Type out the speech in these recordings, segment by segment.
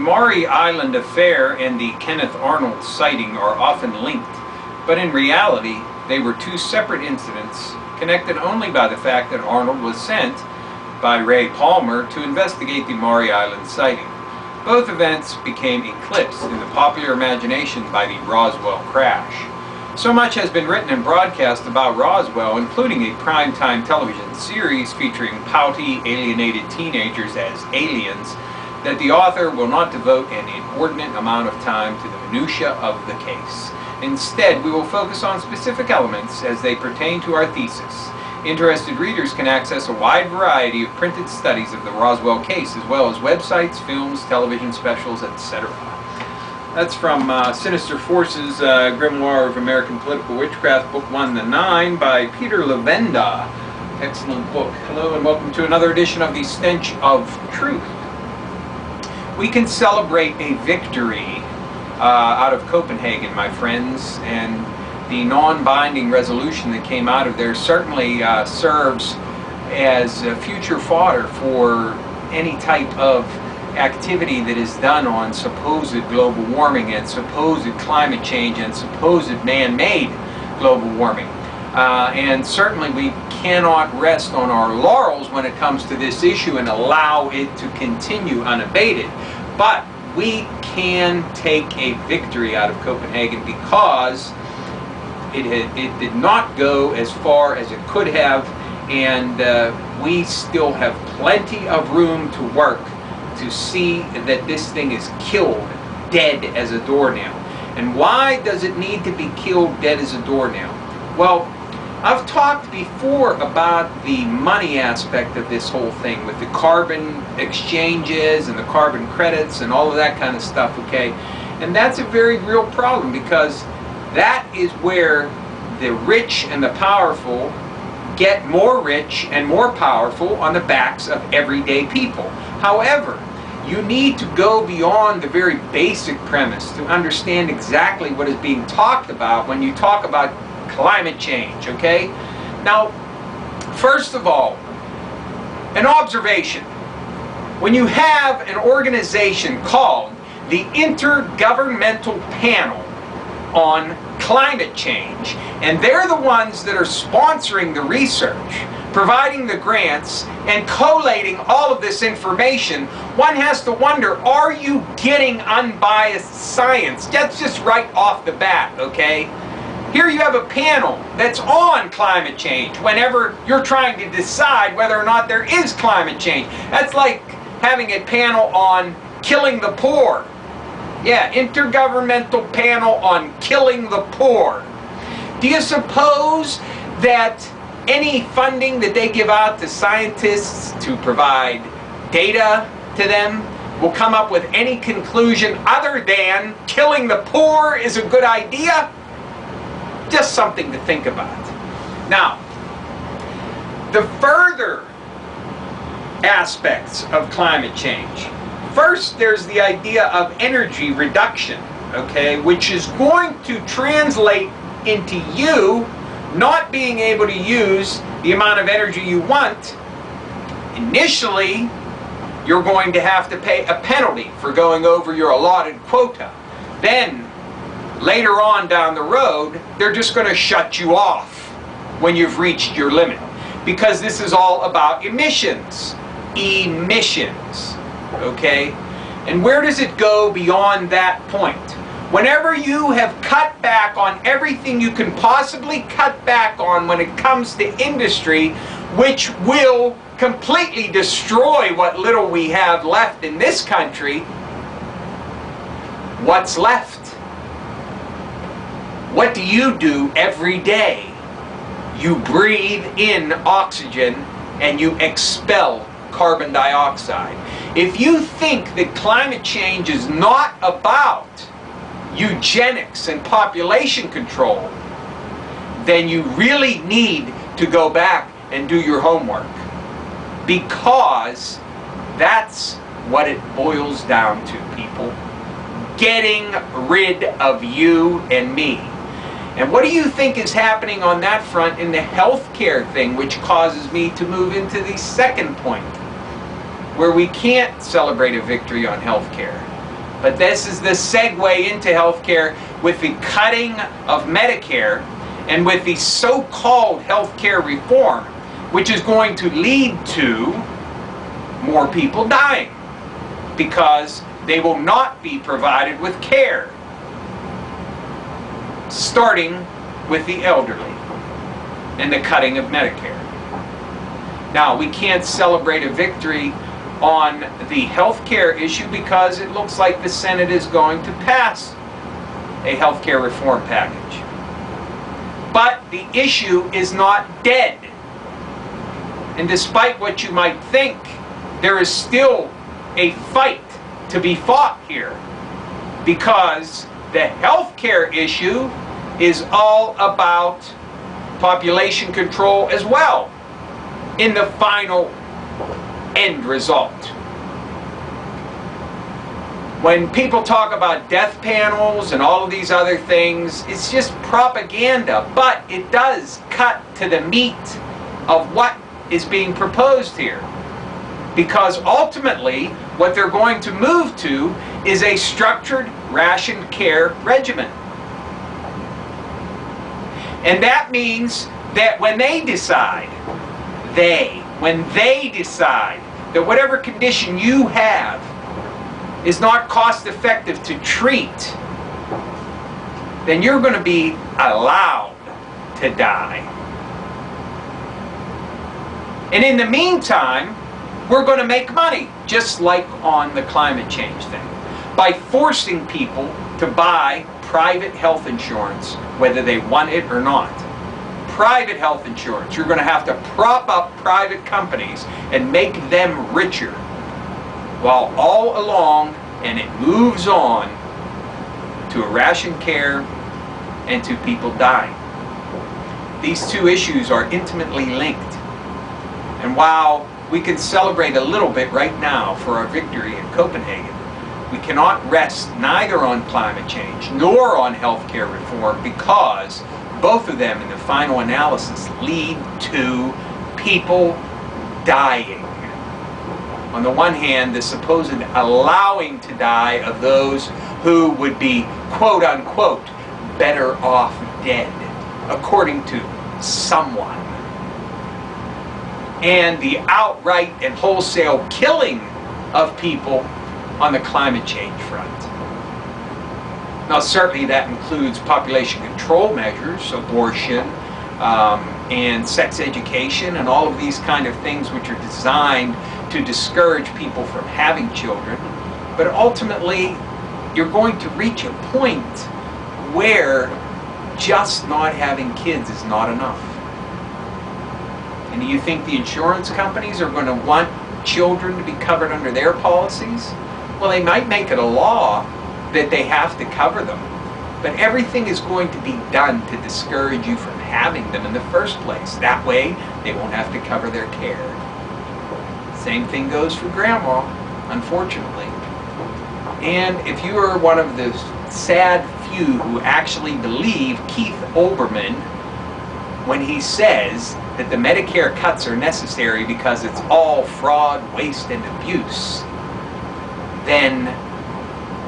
Maury Island affair and the Kenneth Arnold sighting are often linked, but in reality, they were two separate incidents connected only by the fact that Arnold was sent by Ray Palmer to investigate the Maury Island sighting. Both events became eclipsed in the popular imagination by the Roswell crash. So much has been written and broadcast about Roswell, including a primetime television series featuring pouty, alienated teenagers as aliens, that the author will not devote an inordinate amount of time to the minutiae of the case. Instead, we will focus on specific elements as they pertain to our thesis. Interested readers can access a wide variety of printed studies of the Roswell case, as well as websites, films, television specials, etc. That's from Sinister Forces, Grimoire of American Political Witchcraft, Book 1 to 9 by Peter Levenda. Excellent book. Hello and welcome to another edition of the Stench of Truth. We can celebrate a victory out of Copenhagen, my friends, and the non-binding resolution that came out of there certainly serves as future fodder for any type of activity that is done on supposed global warming and supposed climate change and supposed man-made global warming. And certainly we cannot rest on our laurels when it comes to this issue and allow it to continue unabated. But we can take a victory out of Copenhagen because it did not go as far as it could have, and we still have plenty of room to work to see that this thing is killed dead as a doornail. And why does it need to be killed dead as a doornail? Well, I've talked before about the money aspect of this whole thing with the carbon exchanges and the carbon credits and all of that kind of stuff, okay? And that's a very real problem because that is where the rich and the powerful get more rich and more powerful on the backs of everyday people. However, you need to go beyond the very basic premise to understand exactly what is being talked about when you talk about climate change, okay? Now, first of all, an observation. When you have an organization called the Intergovernmental Panel on Climate Change, and they're the ones that are sponsoring the research, providing the grants, and collating all of this information, one has to wonder, are you getting unbiased science? That's just right off the bat, okay? Here you have a panel that's on climate change whenever you're trying to decide whether or not there is climate change. That's like having a panel on killing the poor. Yeah, Intergovernmental Panel on Killing the Poor. Do you suppose that any funding that they give out to scientists to provide data to them will come up with any conclusion other than killing the poor is a good idea? Just something to think about. Now, the further aspects of climate change. First, there's the idea of energy reduction, okay, which is going to translate into you not being able to use the amount of energy you want. Initially, you're going to have to pay a penalty for going over your allotted quota. Then, later on down the road, they're just going to shut you off when you've reached your limit. Because this is all about emissions. Emissions. Okay? And where does it go beyond that point? Whenever you have cut back on everything you can possibly cut back on when it comes to industry, which will completely destroy what little we have left in this country, what's left? What do you do every day? You breathe in oxygen and you expel carbon dioxide. If you think that climate change is not about eugenics and population control, then you really need to go back and do your homework, because that's what it boils down to, people. Getting rid of you and me. And what do you think is happening on that front in the healthcare thing, which causes me to move into the second point, where we can't celebrate a victory on healthcare? But this is the segue into healthcare with the cutting of Medicare and with the so-called healthcare reform, which is going to lead to more people dying because they will not be provided with care, starting with the elderly and the cutting of Medicare. Now, we can't celebrate a victory on the health care issue because it looks like the Senate is going to pass a health care reform package. But the issue is not dead. And despite what you might think, there is still a fight to be fought here, because the health care issue is all about population control as well in the final end result. When people talk about death panels and all of these other things, it's just propaganda, but it does cut to the meat of what is being proposed here. Because ultimately, what they're going to move to is a structured ration care regimen. And that means that when they decide that whatever condition you have is not cost effective to treat, then you're going to be allowed to die. And in the meantime, we're going to make money, just like on the climate change thing, by forcing people to buy private health insurance, whether they want it or not. Private health insurance. You're going to have to prop up private companies and make them richer, while all along, and it moves on to a ration care and to people dying. These two issues are intimately linked. And while we can celebrate a little bit right now for our victory in Copenhagen, we cannot rest neither on climate change nor on healthcare reform, because both of them in the final analysis lead to people dying. On the one hand, the supposed allowing to die of those who would be, quote unquote, better off dead, according to someone. And the outright and wholesale killing of people on the climate change front. Now, certainly that includes population control measures, abortion, and sex education, and all of these kind of things which are designed to discourage people from having children. But ultimately, you're going to reach a point where just not having kids is not enough. And do you think the insurance companies are going to want children to be covered under their policies? Well, they might make it a law that they have to cover them, but everything is going to be done to discourage you from having them in the first place. That way, they won't have to cover their care. Same thing goes for grandma, unfortunately. And if you are one of the sad few who actually believe Keith Olbermann when he says that the Medicare cuts are necessary because it's all fraud, waste, and abuse, then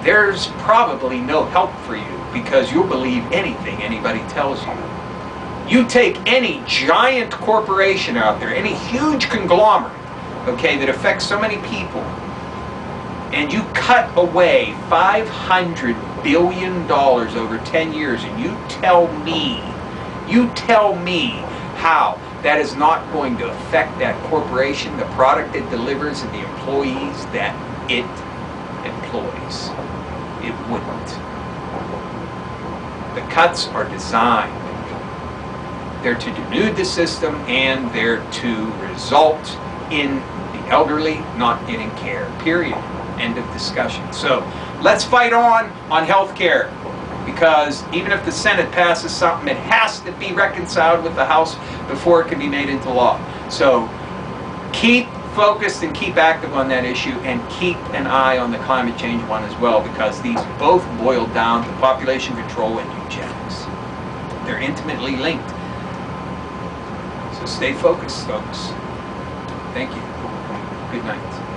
there's probably no help for you, because you'll believe anything anybody tells you. You take any giant corporation out there, any huge conglomerate, okay, that affects so many people, and you cut away $500 billion over 10 years, and you tell me how that is not going to affect that corporation, the product it delivers, and the employees that it employs. It wouldn't. The cuts are designed. They're to denude the system, and they're to result in the elderly not getting care. Period. End of discussion. So let's fight on health care, because even if the Senate passes something, it has to be reconciled with the House before it can be made into law. So keep focused and keep active on that issue, and keep an eye on the climate change one as well, because these both boil down to population control and eugenics. They're intimately linked. So stay focused, folks. Thank you. Good night.